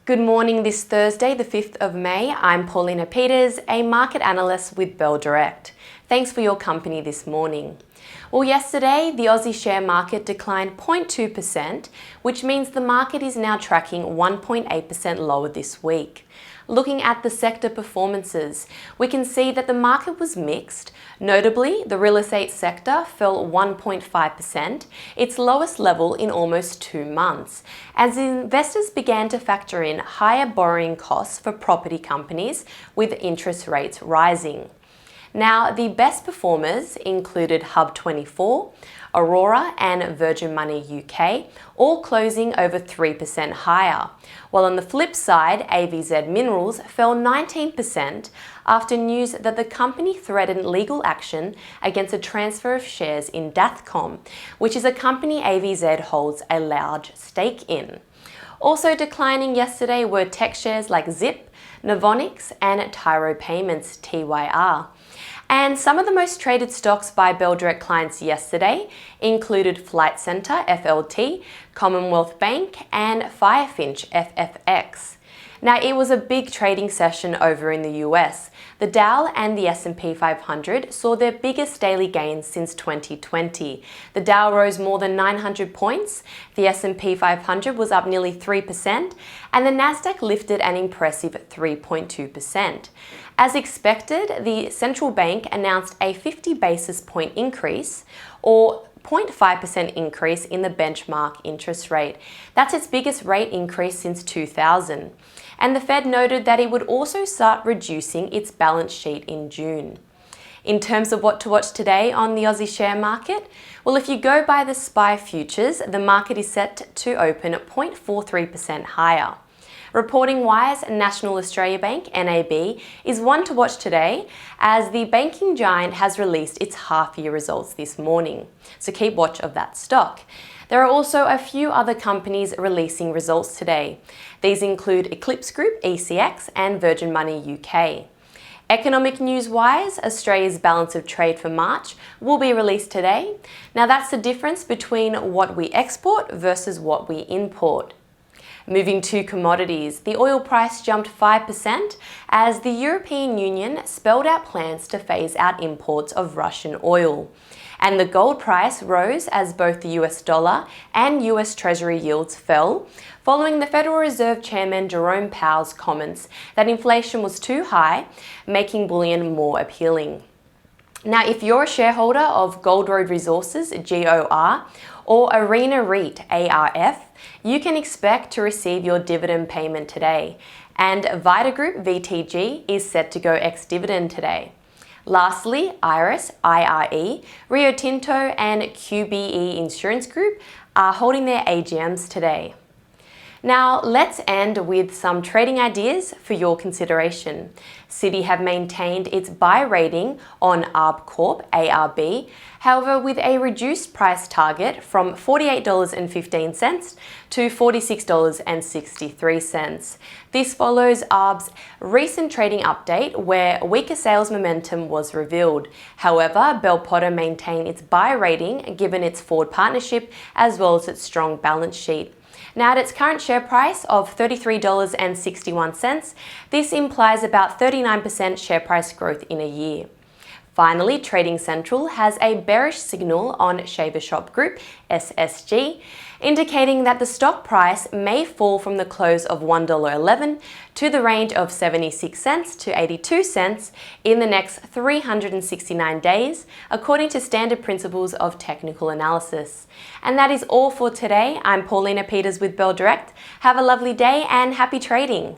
Good morning this Thursday, the 5th of May. I'm Paulina Peters, a market analyst with Bell Direct. Thanks for your company this morning. Well, yesterday, the Aussie share market declined 0.2%, which means the market is now tracking 1.8% lower this week. Looking at the sector performances, we can see that the market was mixed. Notably, the real estate sector fell 1.5%, its lowest level in almost 2 months, as investors began to factor in higher borrowing costs for property companies with interest rates rising. Now, the best performers included Hub24, Orora and Virgin Money UK, all closing over 3% higher, while on the flip side, AVZ Minerals fell 19% after news that the company threatened legal action against a transfer of shares in Dathcom, which is a company AVZ holds a large stake in. Also declining yesterday were tech shares like Zip, NOVONIX and Tyro Payments, TYR. And some of the most traded stocks by Bell Direct clients yesterday included Flight Centre, FLT, Commonwealth Bank and Firefinch, FFX. Now, it was a big trading session over in the US. The Dow and the S&P 500 saw their biggest daily gains since 2020. The Dow rose more than 900 points, the S&P 500 was up nearly 3%, and the Nasdaq lifted an impressive 3.2%. As expected, the central bank announced a 50 basis point increase, or 0.5% increase in the benchmark interest rate. That's its biggest rate increase since 2000. And the Fed noted that it would also start reducing its balance sheet in June. In terms of what to watch today on the Aussie share market, well, if you go by the SPY futures, the market is set to open at 0.43% higher. Reporting-wise, National Australia Bank, NAB, is one to watch today as the banking giant has released its half-year results this morning. So keep watch of that stock. There are also a few other companies releasing results today. These include Eclipse Group, ECX, and Virgin Money UK. Economic news-wise, Australia's balance of trade for March will be released today. Now, that's the difference between what we export versus what we import. Moving to commodities, the oil price jumped 5% as the European Union spelled out plans to phase out imports of Russian oil. And the gold price rose as both the US dollar and US Treasury yields fell, following the Federal Reserve Chairman Jerome Powell's comments that inflation was too high, making bullion more appealing. Now, if you're a shareholder of Gold Road Resources, GOR, or Arena REIT, ARF, you can expect to receive your dividend payment today. And Vita Group, VTG, is set to go ex-dividend today. Lastly, Iris, IRE, Rio Tinto and QBE Insurance Group are holding their AGMs today. Now, let's end with some trading ideas for your consideration. Citi have maintained its buy rating on ARB Corp, ARB, however with a reduced price target from $48.15 to $46.63. This follows ARB's recent trading update where weaker sales momentum was revealed. However, Bell Potter maintained its buy rating given its Ford partnership as well as its strong balance sheet. Now, at its current share price of $33.61, this implies about 39% share price growth in a year. Finally, Trading Central has a bearish signal on Shaver Shop Group, SSG, indicating that the stock price may fall from the close of $1.11 to the range of 76 cents to 82 cents in the next 369 days, according to standard principles of technical analysis. And that is all for today. I'm Paulina Peters with Bell Direct. Have a lovely day and happy trading.